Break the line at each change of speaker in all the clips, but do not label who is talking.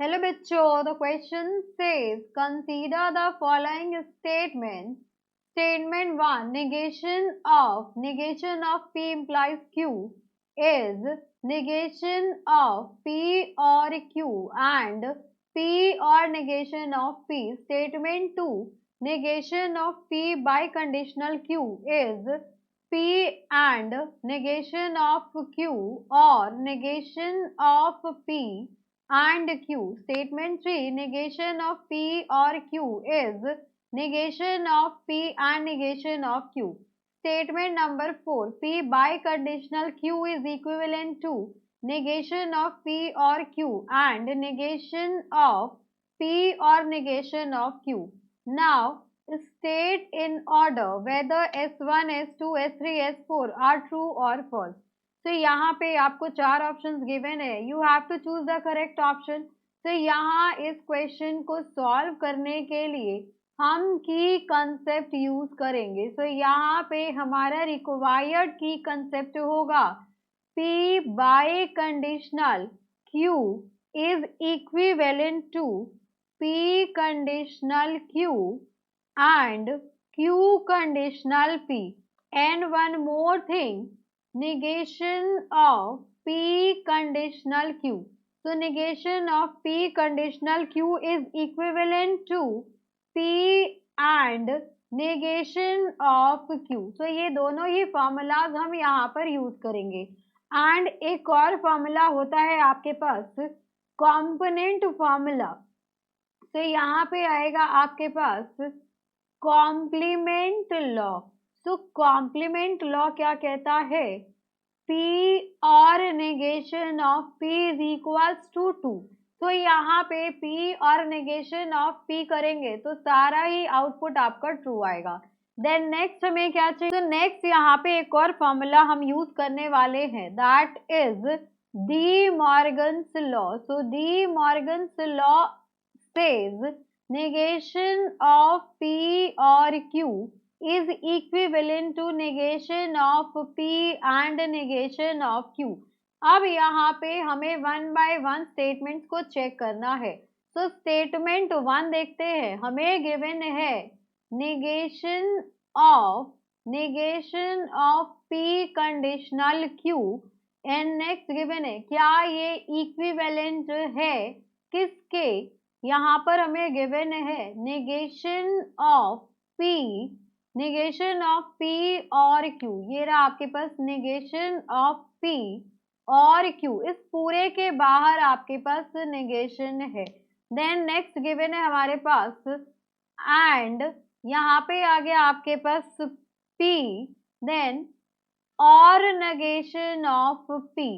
Hello bachcho, the question says consider the following statements. Statement 1, negation of P implies Q is negation of P or Q and P or negation of P. Statement 2, negation of P by conditional Q is P and negation of Q or negation of P and Q. Statement 3, negation of P or Q is negation of P and negation of Q. Statement number 4, P by conditional Q is equivalent to negation of P or Q and negation of P or negation of Q. Now, state in order whether S1, S2, S3, S4 are true or false. तो यहाँ पे आपको चार options given है, you have to choose the correct option. तो यहाँ इस question को सॉल्व करने के लिए हम की कंसेप्ट यूज करेंगे। तो यहाँ पे हमारा रिक्वायर्ड की कंसेप्ट होगा P by conditional Q is equivalent to P conditional Q and Q conditional P. And one more thing, negation of P conditional Q. So negation of P conditional Q is equivalent to P and negation of Q. So ये दोनों ही formulas हम यहाँ पर use करेंगे। And एक और formula होता है आपके पास कॉम्पोनेंट फॉर्मूला। तो यहाँ पे आएगा आपके पास कॉम्प्लीमेंट लॉ। तो कॉम्प्लीमेंट लॉ क्या कहता है, P और negation of P is equals to 2। तो यहाँ पे P और नेगेशन ऑफ P करेंगे तो सारा ही आउटपुट आपका ट्रू आएगा। देन नेक्स्ट हमें क्या चाहिए, तो नेक्स्ट यहाँ पे एक और फॉर्मूला हम यूज करने वाले हैं, that is D Morgan's law. So D Morgan's law says negation of P or Q is equivalent to negation of P and negation of Q. अब यहाँ पे हमें वन बाय वन स्टेटमेंट्स को check करना है। तो स्टेटमेंट 1 देखते हैं, हमें गिवन है negation of P conditional Q and next given है क्या ये इक्विवेलेंट है किसके, यहाँ पर हमें गिवन है negation of P और Q। ये रहा आपके पास negation of P और Q, इस पूरे के बाहर आपके पास negation है। देन नेक्स्ट गिवन है हमारे पास एंड यहाँ पे आ गया आपके पास P, देन और negation of P।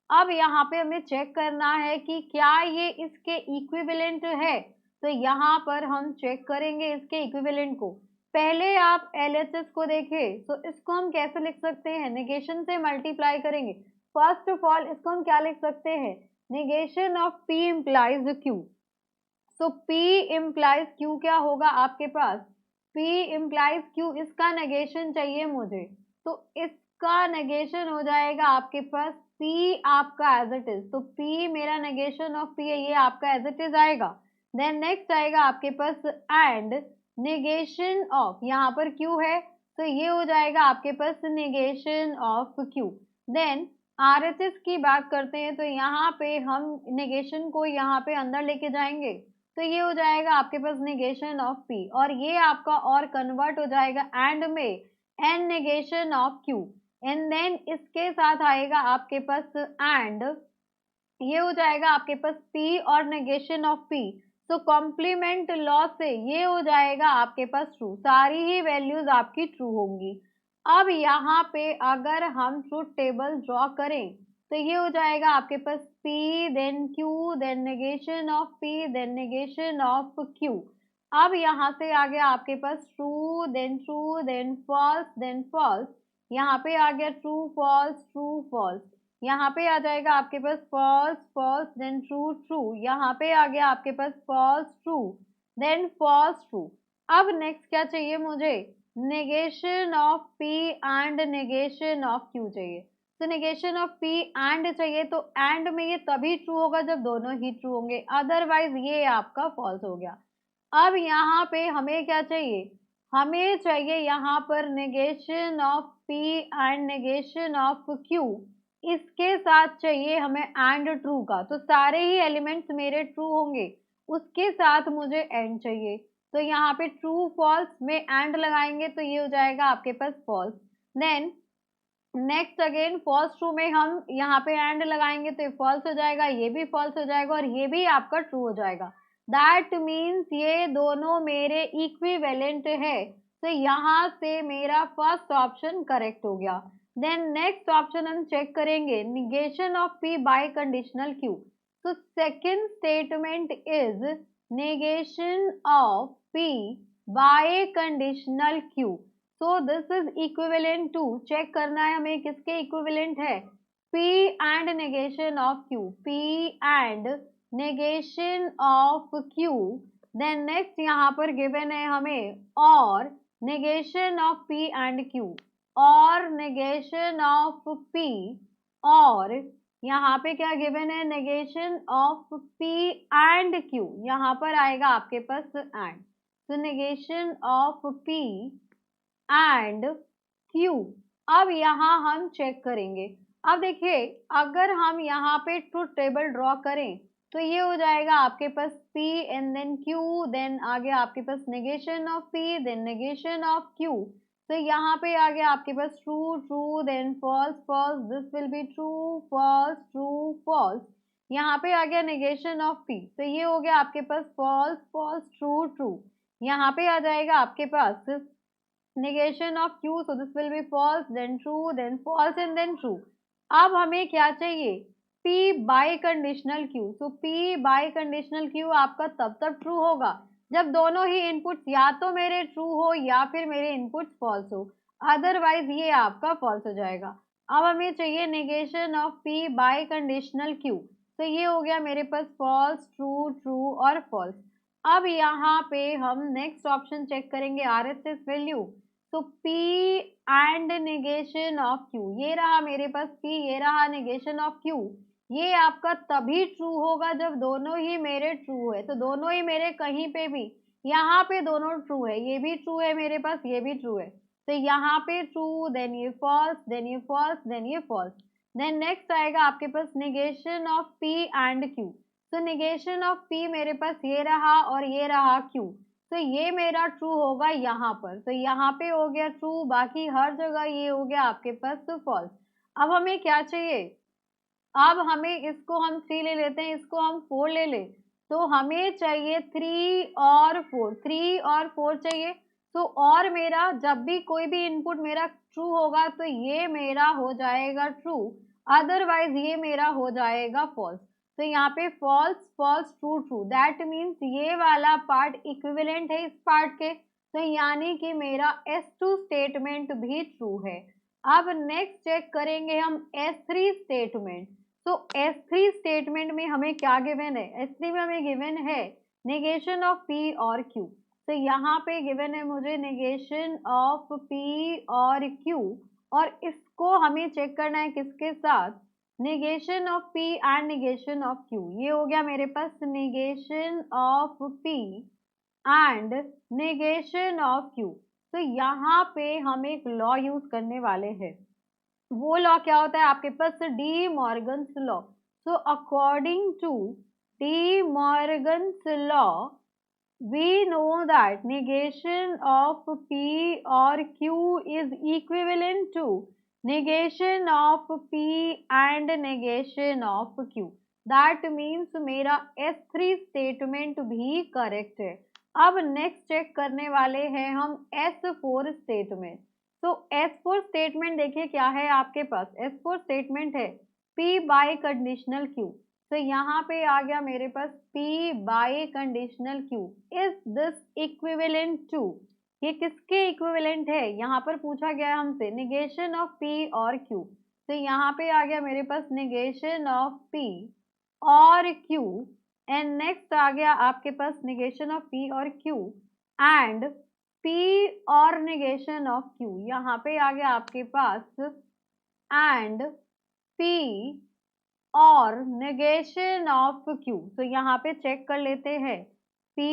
अब यहाँ पे हमें चेक करना है कि क्या ये इसके इक्विवेलेंट है। तो यहाँ पर हम चेक करेंगे इसके इक्विवेलेंट को। पहले आप LHS को देखें तो इसको हम कैसे लिख सकते हैं, नेगेशन से मल्टीप्लाई करेंगे। फर्स्ट ऑफ ऑल इसको हम क्या लिख सकते हैं, negation of P implies Q। So P implies Q क्या होगा आपके पास, P इम्प्लाइज Q, इसका नेगेशन चाहिए मुझे, तो इसका नेगेशन हो जाएगा आपके पास P आपका एज इट इज। तो P मेरा नेगेशन ऑफ P है, ये आपका एज इट इज आएगा। देन नेक्स्ट आएगा आपके पास एंड नेगेशन ऑफ, यहाँ पर Q है तो ये हो जाएगा आपके पास negation of Q। Then RHS की बात करते हैं तो यहाँ पे हम नेगेशन को यहाँ पे अंदर लेके जाएंगे तो ये हो जाएगा आपके पास नेगेशन ऑफ P और ये आपका और कन्वर्ट हो जाएगा एंड में and negation of Q। And then इसके साथ आएगा आपके पास एंड ये हो जाएगा आपके पास P और नेगेशन ऑफ P। तो कॉम्प्लीमेंट लॉ से ये हो जाएगा आपके पास ट्रू, सारी ही वैल्यूज आपकी ट्रू होंगी। अब यहाँ पे अगर हम ट्रूथ टेबल ड्रॉ करें तो ये हो जाएगा आपके पास P then Q then negation of P then negation of Q। अब यहाँ से आ गया आपके पास ट्रू देन फॉल्स, यहाँ पे आ गया ट्रू फॉल्स, यहाँ पे आ जाएगा आपके पास फॉल्स देन ट्रू, यहाँ पे आ गया आपके पास false true then false true. अब नेक्स्ट क्या चाहिए मुझे, negation of P and negation of Q चाहिए। तो नेगेशन ऑफ पी एंड चाहिए, तो एंड में ये तभी ट्रू होगा जब दोनों ही ट्रू होंगे, अदरवाइज ये आपका फॉल्स हो गया। अब यहाँ पे हमें क्या चाहिए, हमें चाहिए यहाँ पर negation of P and negation of Q, इसके साथ चाहिए हमें एंड ट्रू का, तो सारे ही एलिमेंट्स मेरे ट्रू होंगे, उसके साथ मुझे एंड चाहिए। तो यहाँ पे ट्रू फॉल्स में एंड लगाएंगे तो ये हो जाएगा आपके पास false. Then next again false true में हम यहाँ पे एंड लगाएंगे तो ये फॉल्स हो जाएगा, ये भी फॉल्स हो जाएगा और ये भी आपका ट्रू हो जाएगा। दैट मीन्स ये दोनों मेरे इक्विवेलेंट है, तो यहाँ से मेरा फर्स्ट ऑप्शन करेक्ट हो गया। देन नेक्स्ट ऑप्शन हम चेक करेंगे, negation of P biconditional Q. तो second statement is negation of P by conditional Q. So this is equivalent to, check करना है हमें किसके equivalent है, P and negation of Q, P and negation of Q. Then next यहाँ पर given है हमें और negation of P and Q और negation of P और यहाँ पे क्या गिवन है, negation of P and Q, यहाँ पर आएगा आपके पास एंड, तो negation of P and Q। अब यहाँ हम चेक करेंगे, अब देखिए अगर हम यहाँ पे ट्रुथ टेबल ड्रॉ करें तो ये हो जाएगा आपके पास P and then Q, then आगे आपके पास negation of P then negation of Q। तो यहाँ पे आ गया आपके पास true true then false false, this will be true false true false. यहाँ पे आ गया नेगेशन ऑफ पी, तो ये हो गया आपके पास फॉल्स फॉल्स ट्रू ट्रू। यहाँ पे आ जाएगा आपके पास negation of Q, so this will be false then true then false and then true. अब हमें क्या चाहिए, पी बाय कंडीशनल क्यू। तो पी बाय कंडीशनल क्यू आपका तब तक ट्रू होगा जब दोनों ही इनपुट्स या तो मेरे ट्रू हो या फिर मेरे इनपुट्स फॉल्स हो, अदरवाइज ये आपका फॉल्स हो जाएगा। अब हमें चाहिए negation of P biconditional Q, तो ये हो गया मेरे पास फॉल्स ट्रू ट्रू और फॉल्स। अब यहाँ पे हम नेक्स्ट ऑप्शन चेक करेंगे आरएचएस वैल्यू, तो P and negation of Q, ये रहा मेरे पास पी, ये रहा नेगेशन ऑफ क्यू। ये आपका तभी ट्रू होगा जब दोनों ही मेरे ट्रू है, तो दोनों ही मेरे कहीं पे भी, यहाँ पे दोनों ट्रू है, ये भी ट्रू है मेरे पास, ये भी ट्रू है, तो यहाँ पे ट्रू देन ये फॉल्स देन ये फॉल्स देन ये फॉल्स। देन नेक्स्ट आएगा आपके पास negation of P and Q, तो नेगेशन ऑफ पी मेरे पास ये रहा और ये रहा क्यू, तो ये मेरा ट्रू होगा यहाँ पर, तो यहाँ पे हो गया ट्रू, बाकी हर जगह ये हो गया आपके पास तो फॉल्स। अब हमें क्या चाहिए, अब हमें इसको हम 3 ले लेते हैं, इसको हम 4 ले ले, तो हमें चाहिए 3 और 4, 3 और 4 चाहिए। तो और मेरा जब भी कोई भी इनपुट मेरा ट्रू होगा तो ये मेरा हो जाएगा ट्रू, अदरवाइज ये मेरा हो जाएगा फॉल्स। तो यहाँ पे false false true true, that means ये वाला पार्ट इक्विवेलेंट है इस पार्ट के, तो यानी कि मेरा S2 स्टेटमेंट भी ट्रू है। अब नेक्स्ट चेक करेंगे हम S3 स्टेटमेंट। तो S3 स्टेटमेंट में हमें क्या गिवन है, S3 में हमें गिवन है नेगेशन ऑफ P और Q। तो यहाँ पे गिवन है मुझे नेगेशन ऑफ P और Q, और इसको हमें चेक करना है किसके साथ, negation of P and negation of Q। ये हो गया मेरे पास negation of P and negation of Q। तो यहाँ पे हम एक लॉ यूज करने वाले हैं, वो लॉ क्या होता है आपके पास, De Morgan's law. So according to De Morgan's law we know that negation of P or Q is equivalent to negation of P and negation of Q. That means मेरा S3 statement भी correct है। अब next check करने वाले हैं हम S4 statement। तो S4 statement देखिए क्या है आपके पास, S4 statement है P by conditional Q। तो यहाँ पे आ गया मेरे पास P biconditional Q, is this equivalent to, ये किसके इक्विवेलेंट है, यहाँ पर पूछा गया है हमसे नेगेशन ऑफ P और Q। तो यहाँ पे आ गया मेरे पास नेगेशन ऑफ P और Q, एंड नेक्स्ट आ गया आपके पास नेगेशन ऑफ P और Q एंड P और नेगेशन ऑफ Q। यहाँ पे आ गया आपके पास एंड P और negation of Q। तो यहाँ पे चेक कर लेते हैं P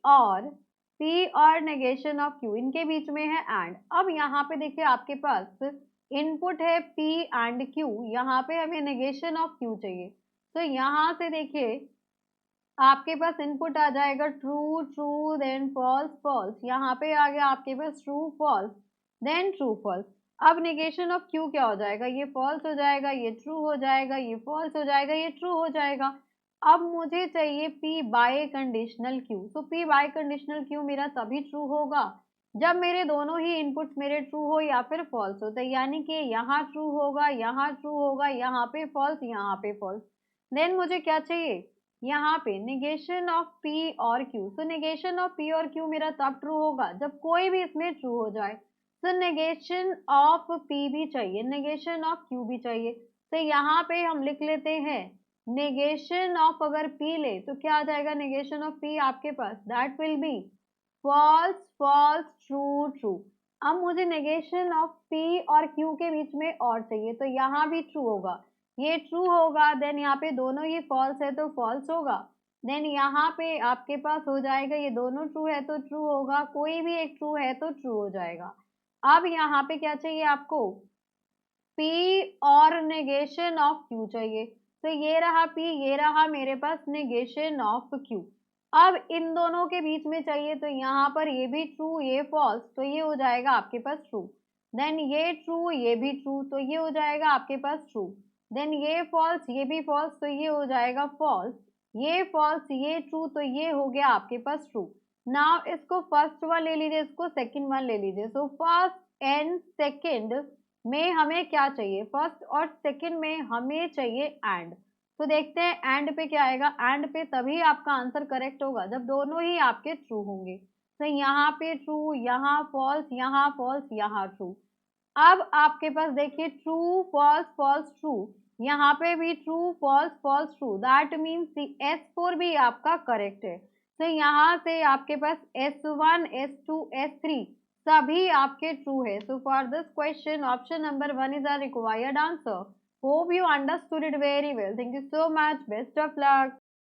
और negation of Q, इनके बीच में है एंड। अब यहाँ पे देखिए आपके पास इनपुट है P एंड Q, यहाँ पे हमें negation of Q चाहिए। तो यहाँ से देखिए आपके पास इनपुट आ जाएगा true true then false false, यहाँ पे आ गया आपके पास true false then true false. अब नेगेशन ऑफ क्यू क्या हो जाएगा, ये फॉल्स हो जाएगा, ये ट्रू हो जाएगा, ये फॉल्स हो जाएगा, ये ट्रू हो जाएगा। अब मुझे चाहिए पी बाय कंडीशनल क्यू। तो पी बाय कंडीशनल क्यू मेरा तभी ट्रू होगा जब मेरे दोनों ही इनपुट्स मेरे ट्रू हो या फिर फॉल्स हो। तो यानी कि यहाँ ट्रू होगा, यहाँ ट्रू होगा, यहाँ पे फॉल्स, यहाँ पे फॉल्स। देन मुझे क्या चाहिए, यहाँ पे निगेशन ऑफ P और Q। तो निगेशन ऑफ P और Q मेरा तब ट्रू होगा जब कोई भी इसमें ट्रू हो जाए। तो निगेशन ऑफ P भी चाहिए, निगेशन ऑफ Q भी चाहिए। तो यहाँ पे हम लिख लेते हैं निगेशन ऑफ, अगर P ले तो क्या आ जाएगा निगेशन ऑफ P आपके पास, that will be false false true true. अब मुझे नेगेशन ऑफ P और Q के बीच में और चाहिए, तो यहाँ भी ट्रू होगा, ये ट्रू होगा, देन यहाँ पे दोनों ही फॉल्स है तो फॉल्स होगा। देन यहाँ पे आपके पास हो जाएगा ये दोनों ट्रू है तो ट्रू होगा, कोई भी एक ट्रू है तो ट्रू हो जाएगा। अब यहाँ पे क्या चाहिए आपको, P और नेगेशन ऑफ Q चाहिए। तो ये रहा P, ये रहा मेरे पास नेगेशन ऑफ Q। अब इन दोनों के बीच में चाहिए, तो यहाँ पर ये भी ट्रू ये फॉल्स, तो ये हो जाएगा आपके पास ट्रू। देन ये ट्रू ये भी ट्रू, तो ये हो जाएगा आपके पास ट्रू। देन ये फॉल्स ये भी फॉल्स, तो ये हो जाएगा फॉल्स। ये फॉल्स ये ट्रू, तो ये हो गया आपके पास ट्रू। नाउ इसको फर्स्ट वन ले लीजिए, इसको सेकंड वन ले लीजिए। सो फर्स्ट एंड सेकंड में हमें क्या चाहिए, फर्स्ट और सेकंड में हमें चाहिए एंड। तो देखते हैं एंड पे क्या आएगा, एंड पे तभी आपका आंसर करेक्ट होगा जब दोनों ही आपके ट्रू होंगे। तो यहाँ पे ट्रू, यहाँ फॉल्स, यहाँ फॉल्स, यहाँ ट्रू। अब आपके पास देखिए ट्रू फॉल्स फॉल्स ट्रू, यहाँ पे भी true false false true, that means S4 भी आपका करेक्ट है। तो यहाँ से आपके पास S1 S2 S3 सभी आपके ट्रू है। So for this question option number 1 is our required answer. Hope you understood it very well. Thank you so much, best of luck.